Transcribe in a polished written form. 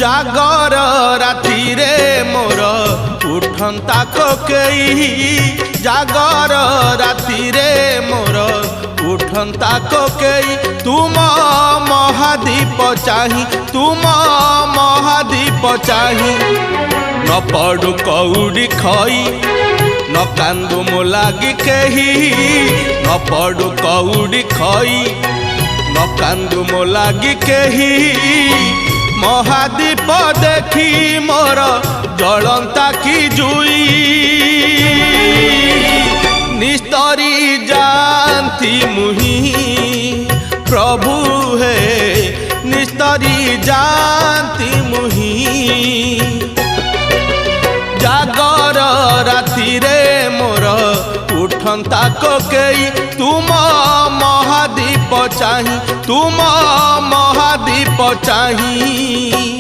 जागर राति रे मोर उठंता कोकेई जागर राति रे मोर उठंता कोकेई तुम महादीप चाही तुम महादीप चाही न पड़ू कौड़ी खई न कांदू मो लागी केही न पड़ू कौड़ी खई न कांदू मो लागी केही महादीप देखी मोर जलंता की जुई निस्तरी जानती मुही प्रभु है निस्तरी जानती मुही जागर राति रे मोर उठंता कोकेई तुम महादीप चाही तुम महादीप चाही।